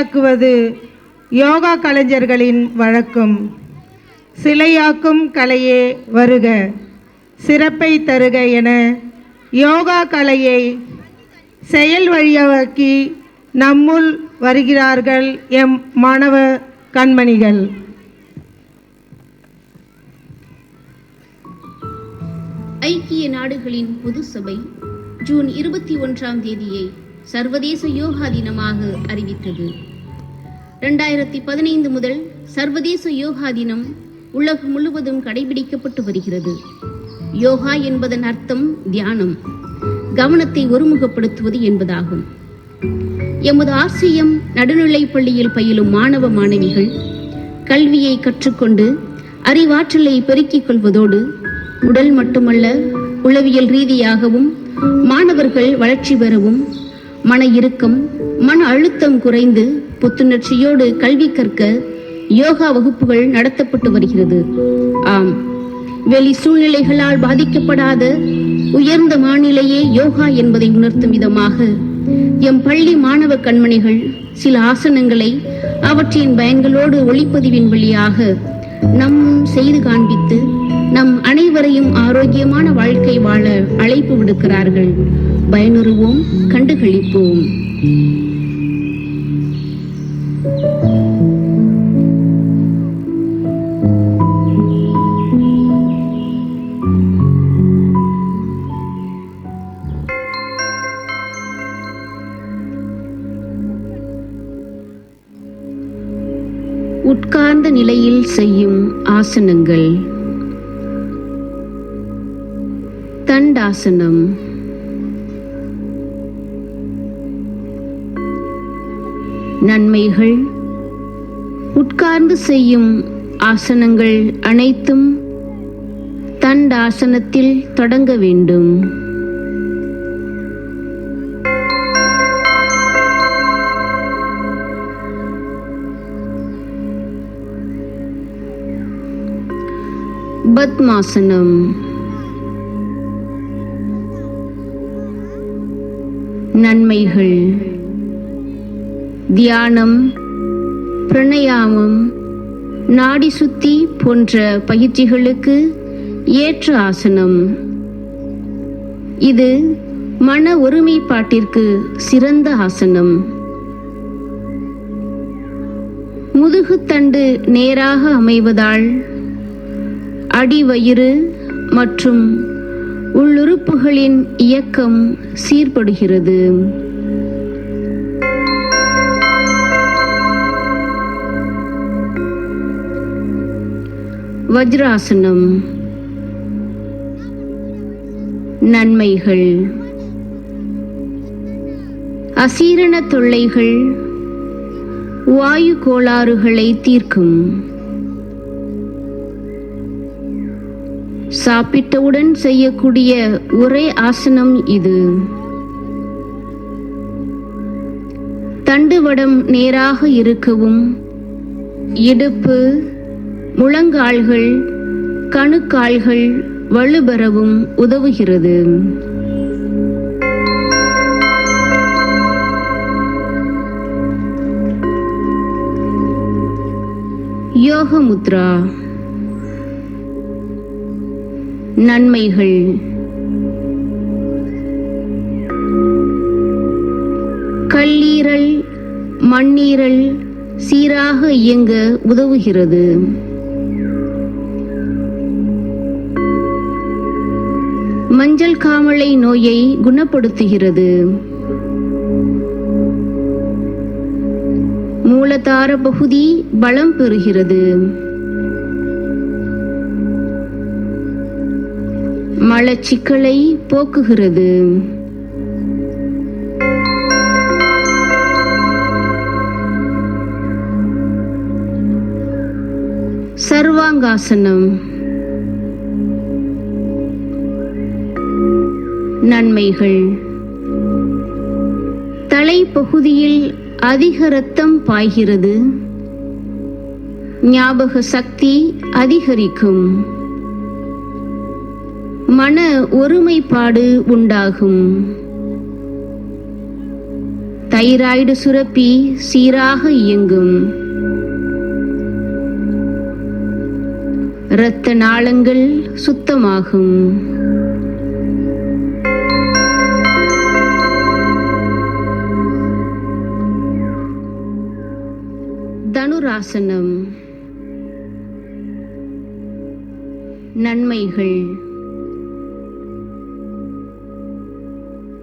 சிலையாக்குவது யோகா கலைஞர்களின் வழக்கம். சிலையாக்கும் கலையே வருக, சிறப்பை தருக என யோகா கலையை செயல் வழியாக்கி நம்முள் வருகிறார்கள் எம் மாணவ கண்மணிகள். ஐக்கிய நாடுகளின் பொது சபை ஜூன் 21ஆம் தேதியை சர்வதேச யோகா தினமாக அறிவித்தது. 2015 முதல் சர்வதேச யோகா தினம் உலகம் முழுவதும் கடைபிடிக்கப்பட்டு வருகிறது. யோகா என்பதன் அர்த்தம் தியானம், கவனத்தை ஒருமுகப்படுத்துவது என்பதாகும். எமது ஆசியம் நடுநிலைப் பள்ளியில் பயிலும் மாணவ மாணவிகள் கல்வியை கற்றுக்கொண்டு அறிவாற்றலை பெருக்கிக் கொள்வதோடு உடல் மட்டுமல்ல, உளவியல் ரீதியாகவும் மாணவர்கள் வளர்ச்சி பெறவும், மன இறுக்கம், மன அழுத்தம் குறைந்து புத்துணர்ச்சியோடு கல்வி கற்க யோகா வகுப்புகள் நடத்தப்பட்டு வருகிறது. ஆம், வெளி சூழ்நிலைகளால் பாதிக்கப்படாத உயர்ந்த மாநிலையே யோகா என்பதை உணர்த்தும் விதமாக எம் பள்ளி மாணவ கண்மணிகள் சில ஆசனங்களை அவற்றின் பயன்களோடு ஒளிப்பதிவின் வழியாக நம் செய்து காண்பித்து நம் அனைவரையும் ஆரோக்கியமான வாழ்க்கை வாழ அழைப்பு விடுக்கிறார்கள். பயனுறுவோம், கண்டுகளிப்போம். உட்கார்ந்த நிலையில் செய்யும் ஆசனங்கள். தண்டாசனம். நன்மைகள். உட்கார்ந்து செய்யும் ஆசனங்கள் அனைத்தும் தண்டாசனத்தில் தொடங்க வேண்டும். பத்மாசனம். நன்மைகள். தியானம், பிரணயாமம், நாடி சுத்தி போன்ற பயிற்சிகளுக்கு ஏற்ற ஆசனம். இது மன ஒருமைப்பாட்டிற்கு சிறந்த ஆசனம். முதுகுத்தண்டு நேராக அமைவதால் அடிவயிறு மற்றும் உள்ளுறுப்புகளின் இயக்கம் சீர்படுகிறது. வஜ்ராசனம். நன்மைகள். அசீரண தொல்லைகள், வாயு கோளாறுகளை தீர்க்கும். சாப்பிட்டவுடன் செய்யக்கூடிய ஒரே ஆசனம் இது. தண்டுவடம் நேராக இருக்கவும், இடுப்பு, முழங்கால்கள், கணுக்கால்கள் வலுப்பெறவும் உதவுகிறது. யோக முத்ரா. நன்மைகள். கல்லீரல், மண்ணீரல் சீராக இயங்க உதவுகிறது. மஞ்சள் காமாலை நோயை குணப்படுத்துகிறது. மூலதார பகுதி பலம் பெறுகிறது. மலச்சிக்கலை போக்குகிறது. சர்வாங்காசனம். நன்மைகள். தலைப்பகுதியில் அதிக இரத்தம் பாய்கிறது. ஞாபக சக்தி அதிகரிக்கும். மன ஒருமைப்பாடு உண்டாகும். தைராய்டு சுரப்பி சீராக இயங்கும். இரத்த நாளங்கள் சுத்தமாகும். தனுராசனம். நன்மைகள்.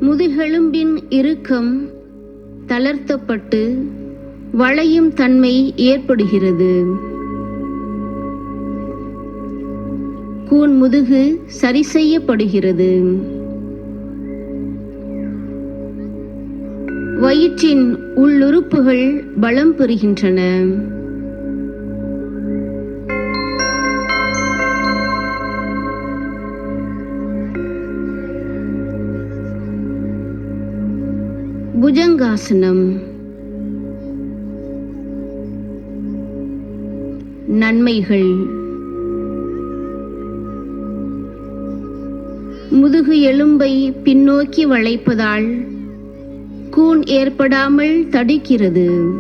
முதுகெலும்பின் இறுக்கம் தளர்த்தப்பட்டு வளையும் தன்மை ஏற்படுகிறது. கூன் முதுகு சரி செய்யப்படுகிறது. வயிற்றின் உள்ளுறுப்புகள் பலம் பெறுகின்றன. புஜங்காசனம். நன்மைகள். முதுகு எலும்பை பின்னோக்கி வளைப்பதால் கூன் ஏற்படாமல் தடுக்கிறது.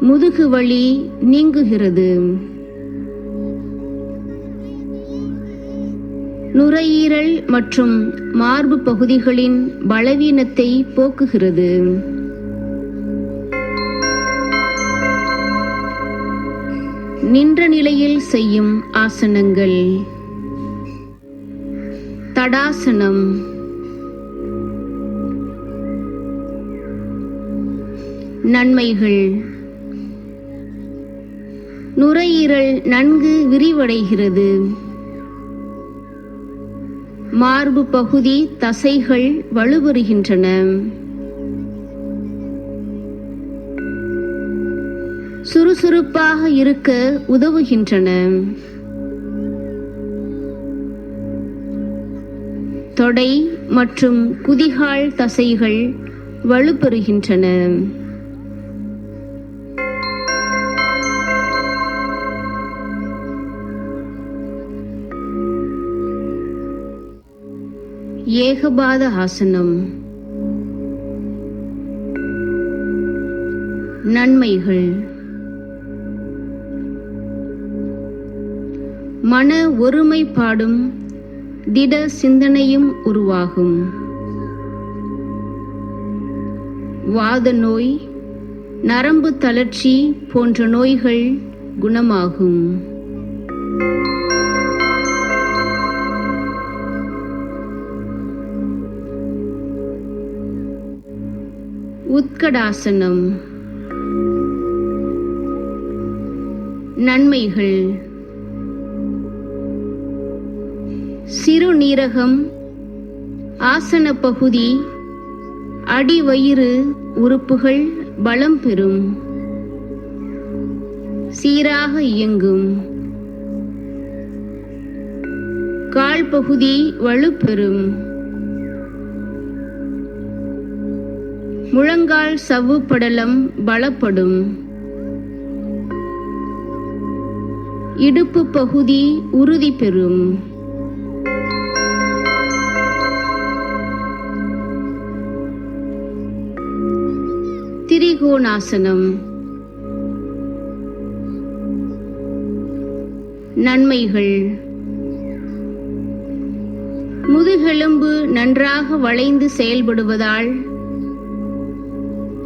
முதுகு வலி நீங்குகிறது. நுரையீரல் மற்றும் மார்பு பகுதிகளின் பலவீனத்தை போக்குகிறது. நின்ற நிலையில் செய்யும் ஆசனங்கள். தடாசனம். நன்மைகள். நுரையீரல் நன்கு விரிவடைகிறது. மார்பு பகுதி தசைகள் வலுப்பெறுகின்றன. சுறுசுறுப்பாக இருக்க உதவுகின்றன. தொடை மற்றும் குதிகால் தசைகள் வலுப்பெறுகின்றன. ஏகபாத ஆசனம். நன்மைகள். மன ஒருமைப்பாடும் திட சிந்தனையும் உருவாகும். வாத நோய், நரம்பு தளர்ச்சி போன்ற நோய்கள் குணமாகும். உத்கடாசனம். நன்மைகள். சிறுநீரகம், ஆசன பகுதி, அடிவயிறு உறுப்புகள் பலம் பெறும். சீராக இயங்கும். கால் பகுதி வலுப்பெறும். முழங்கால் சவ்வு படலம் பலப்படும். இடுப்பு பகுதி உறுதி பெறும். திரிகோணாசனம். நன்மைகள். முதுகெலும்பு நன்றாக வளைந்து செயல்படுவதால்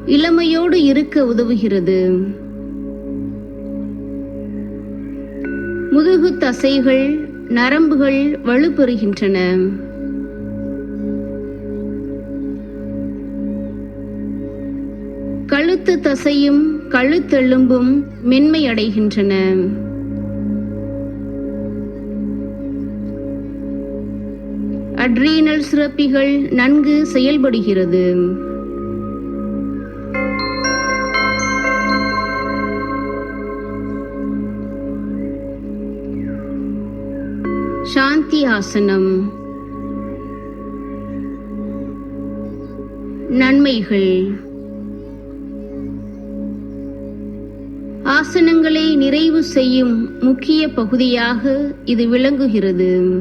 இளமையோடு இருக்க உதவுகிறது. முதுகு தசைகள், நரம்புகள் வலுப்பெறுகின்றன. கழுத்து தசையும் கழுத்தெலும்பும் மென்மையடைகின்றன. அட்ரீனல் சுரப்பிகள் நன்கு செயல்படுகிறது. சாந்தி ஆசனம். நன்மைகள். ஆசனங்களை நிறைவு செய்யும் முக்கிய பகுதியாக இது விளங்குகிறது.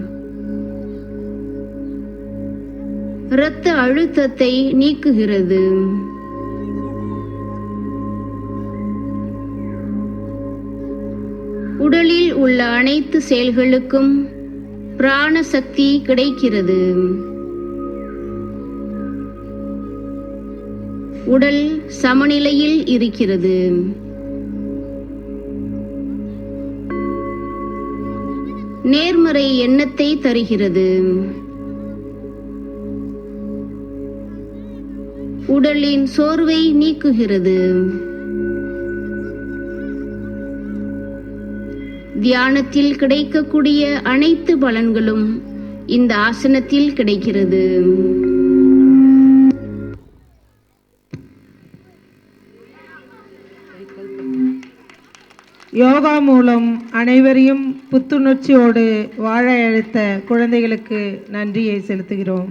இரத்த அழுத்தத்தை நீக்குகிறது. உடலில் உள்ள அனைத்து செயல்களுக்கும் பிராண சக்தி கிடைக்கிறது. உடல் சமநிலையில் இருக்கிறது. நேர்மறை எண்ணத்தை தருகிறது. உடலின் சோர்வை நீக்குகிறது. தியானத்தில் கிடைக்கக்கூடிய அனைத்து பலன்களும் இந்த ஆசனத்தில் கிடைக்கிறது. யோகா மூலம் அனைவரையும் புத்துணர்ச்சியோடு வாழ அழைத்த குழந்தைகளுக்கு நன்றியை செலுத்துகிறோம்.